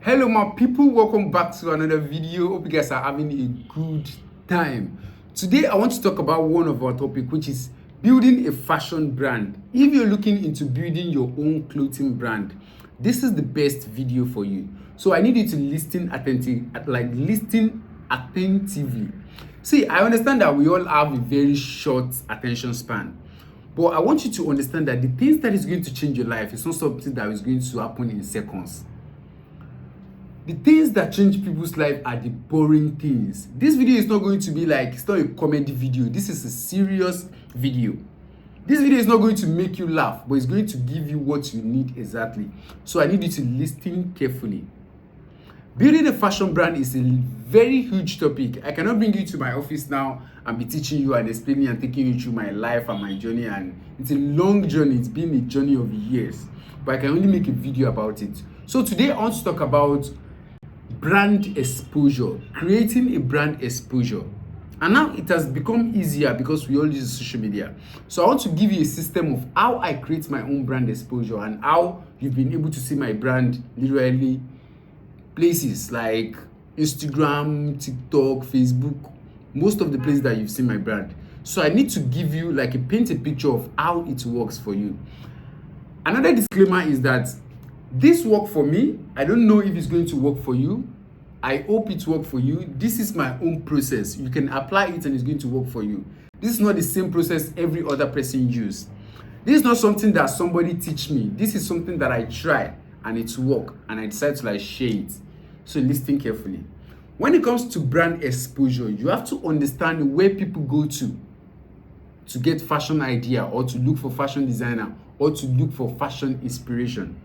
Hello my people, welcome back to another video. Hope you guys are having a good time. Today I want to talk about one of our topic, which is building a fashion brand. If you're looking into building your own clothing brand, this is the best video for you. So I need you to listen attentively. See, I understand that we all have a very short attention span. But I want you to understand that the things that is going to change your life is not something that is going to happen in seconds. The things that change people's life are the boring things. This video is not going to be like, it's not a comedy video. This is a serious video. This video is not going to make you laugh, but it's going to give you what you need exactly. So I need you to listen carefully. Building a fashion brand is a very huge topic. I cannot bring you to my office now and be teaching you and explaining and taking you through my life and my journey. And it's a long journey. It's been a journey of years. But I can only make a video about it. So today I want to talk about brand exposure, creating a brand exposure. And now it has become easier because we all use social media. So I want to give you a system of how I create my own brand exposure and how you've been able to see my brand literally places like Instagram, TikTok, Facebook, most of the places that you've seen my brand. So I need to give you like paint a picture of how it works for you. Another disclaimer is that this worked for me. I don't know if it's going to work for you. I hope it worked for you. This is my own process. You can apply it and it's going to work for you. This is not the same process every other person use. This is not something that somebody teach me. This is something that I try and it's work and I decide to share it. So listen carefully. When it comes to brand exposure, you have to understand where people go to get fashion idea or to look for fashion designer or to look for fashion inspiration.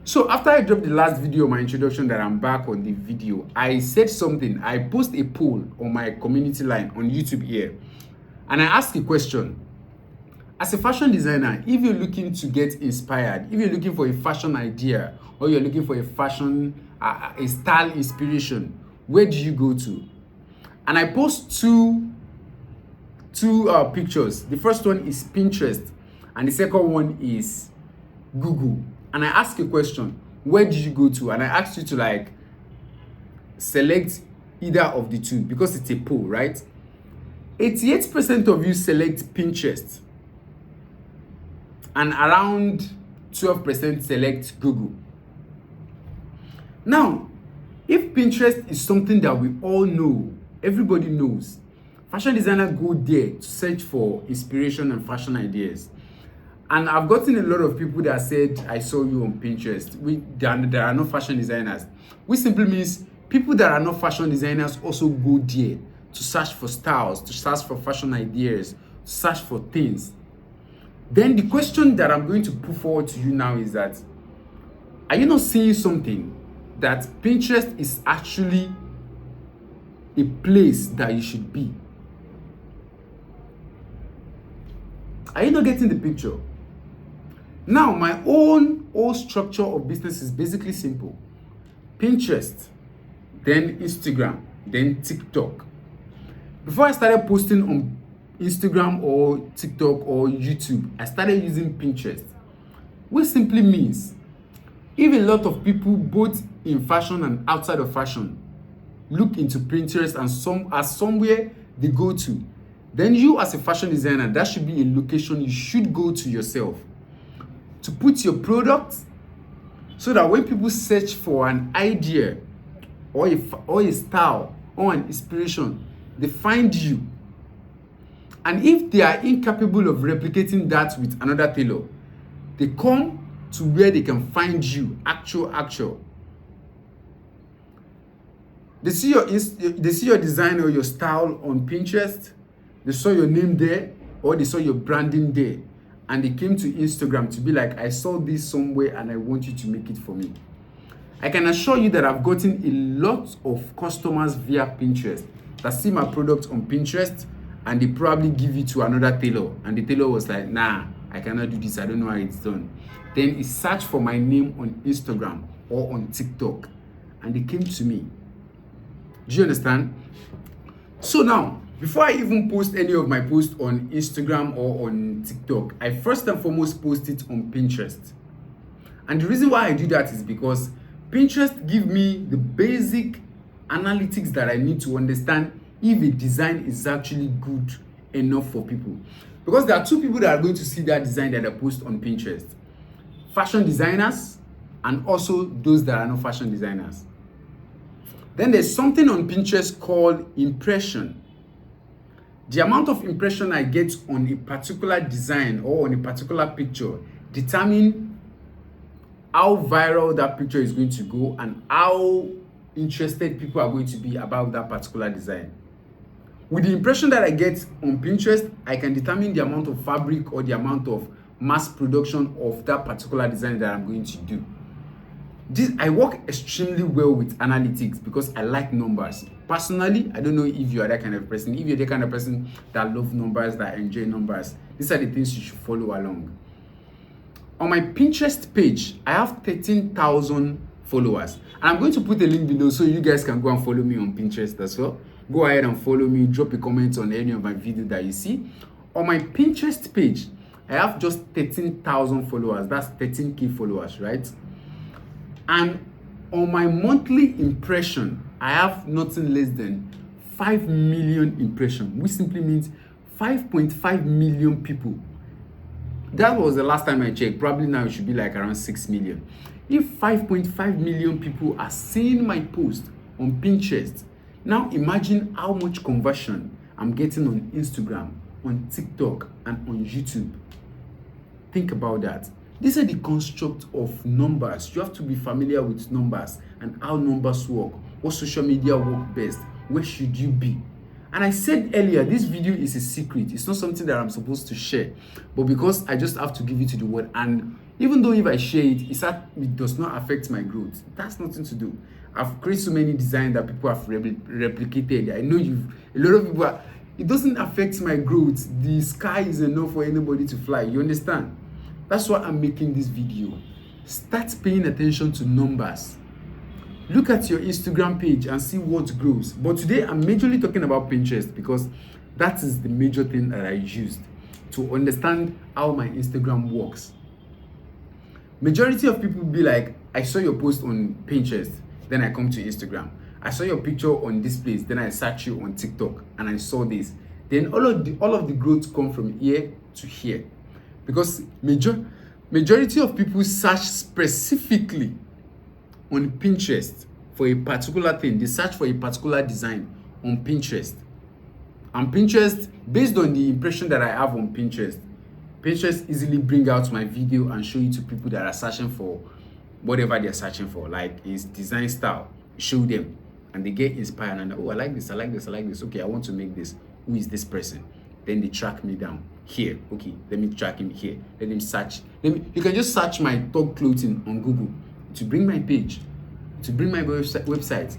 So after I dropped the last video, my introduction, that I'm back on the video, I said something. I posted a poll on my community line on YouTube here. And I asked a question. As a fashion designer, if you're looking to get inspired, if you're looking for a fashion idea, or you're looking for a fashion, a style inspiration, where do you go to? And I post two pictures. The first one is Pinterest, and the second one is Google. And I ask a question, where did you go to? And I asked you to select either of the two because it's a poll, right? 88% of you select Pinterest and around 12% select Google. Now, if Pinterest is something that we all know, everybody knows, fashion designers go there to search for inspiration and fashion ideas. And I've gotten a lot of people that said, I saw you on Pinterest. There are no fashion designers. Which simply means people that are not fashion designers also go there to search for styles, to search for fashion ideas, to search for things. Then the question that I'm going to put forward to you now is that, are you not seeing something that Pinterest is actually a place that you should be? Are you not getting the picture? Now, my whole structure of business is basically simple. Pinterest, then Instagram, then TikTok. Before I started posting on Instagram or TikTok or YouTube, I started using Pinterest, which simply means if a lot of people, both in fashion and outside of fashion, look into Pinterest and as somewhere they go to, then you as a fashion designer, that should be a location you should go to yourself to put your product, so that when people search for an idea or a style or an inspiration, they find you. And if they are incapable of replicating that with another tailor, they come to where they can find you, actual. They see your design or your style on Pinterest, they saw your name there, or they saw your branding there. And they came to Instagram to be like, I saw this somewhere and I want you to make it for me. I can assure you that I've gotten a lot of customers via Pinterest that see my product on Pinterest and they probably give it to another tailor. And the tailor was like, nah, I cannot do this. I don't know how it's done. Then he searched for my name on Instagram or on TikTok and they came to me. Do you understand? So now, before I even post any of my posts on Instagram or on TikTok, I first and foremost post it on Pinterest. And the reason why I do that is because Pinterest give me the basic analytics that I need to understand if a design is actually good enough for people. Because there are two people that are going to see that design that I post on Pinterest. Fashion designers and also those that are not fashion designers. Then there's something on Pinterest called impression. The amount of impression I get on a particular design or on a particular picture determine how viral that picture is going to go and how interested people are going to be about that particular design. With the impression that I get on Pinterest, I can determine the amount of fabric or the amount of mass production of that particular design that I'm going to do. I work extremely well with analytics because I like numbers. Personally, I don't know if you are that kind of person. If you're the kind of person that love numbers, that enjoy numbers, these are the things you should follow along. On my Pinterest page, I have 13,000 followers. And I'm going to put a link below so you guys can go and follow me on Pinterest as well. Go ahead and follow me, drop a comment on any of my videos that you see. On my Pinterest page, I have just 13,000 followers. That's 13K followers, right? And on my monthly impression, I have nothing less than 5 million impressions, which simply means 5.5 million people. That was the last time I checked. Probably now it should be like around 6 million. If 5.5 million people are seeing my post on Pinterest, now imagine how much conversion I'm getting on Instagram, on TikTok, and on YouTube. Think about that. These are the construct of numbers. You have to be familiar with numbers and how numbers work, what social media work best, where should you be. And I said earlier, this video is a secret. It's not something that I'm supposed to share, but because I just have to give it to the world. And even though if I share it, it does not affect my growth. That's nothing to do. I've created so many designs that people have replicated. I know a lot of people it doesn't affect my growth. The sky is enough for anybody to fly. You understand? That's why I'm making this video. Start paying attention to numbers. Look at your Instagram page and see what grows. But today I'm majorly talking about Pinterest because that is the major thing that I used to understand how my Instagram works. Majority of people be like, I saw your post on Pinterest, then I come to Instagram. I saw your picture on this place, then I search you on TikTok and I saw this. Then all of the growth come from here to here. Because majority of people search specifically on Pinterest for a particular thing. They search for a particular design on Pinterest. And Pinterest, based on the impression that I have on Pinterest easily bring out my video and show it to people that are searching for whatever they're searching for. Like its design style, show them and they get inspired and oh, I like this. Okay, I want to make this. Who is this person? Then they track me down here. Okay, let me track him here. Let him search. You can just search my dog clothing on Google to bring my page, to bring my website,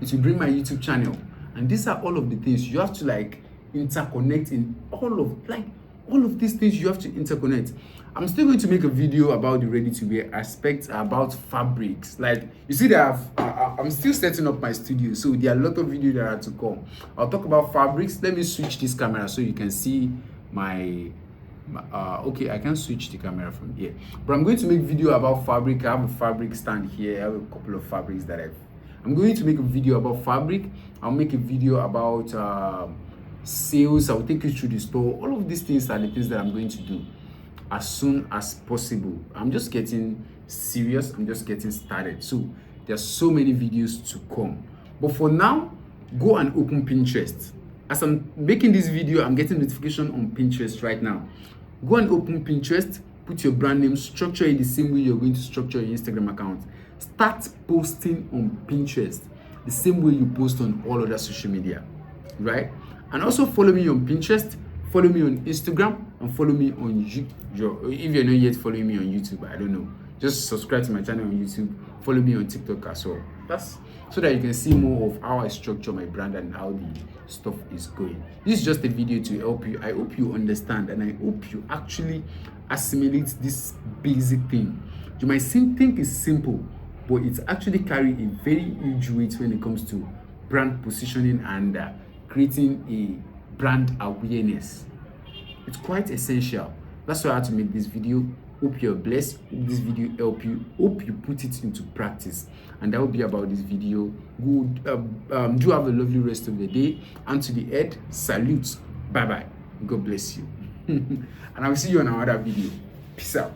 to bring my YouTube channel. And these are all of the things you have to like interconnect in all of these things you have to interconnect. I'm still going to make a video about the ready-to-wear aspect, about fabrics. Like you see that I'm still setting up my studio, so there are a lot of videos that are to come. I'll talk about fabrics. Let me switch this camera so you can see my okay, I can switch the camera from here, but I'm going to make video about fabric. I have a fabric stand here. I have a couple of fabrics that I'm going to make a video about fabric. I'll make a video about sales. I'll take you through the store. All of these things are the things that I'm going to do as soon as possible. I'm just getting serious. I'm just getting started. So there's so many videos to come. But for now, go and open Pinterest. As I'm making this video, I'm getting notification on Pinterest right now. Go and open Pinterest, put your brand name, structure it the same way you're going to structure your Instagram account. Start posting on Pinterest the same way you post on all other social media, right? And also follow me on Pinterest, follow me on Instagram, and follow me on YouTube. If you're not yet following me on YouTube, I don't know, just subscribe to my channel on YouTube, follow me on TikTok as well. That's so that you can see more of how I structure my brand and how the stuff is going. This is just a video to help you. I hope you understand and I hope you actually assimilate this basic thing. You might think it's simple, but it's actually carry a very huge weight when it comes to brand positioning and creating a brand awareness. It's quite essential. That's why I had to make this video. Hope you're blessed. Hope this video help you. Hope you put it into practice. And that will be about this video. Good. Do have a lovely rest of the day. And to the head, salute. Bye bye. God bless you. And I will see you on another video. Peace out.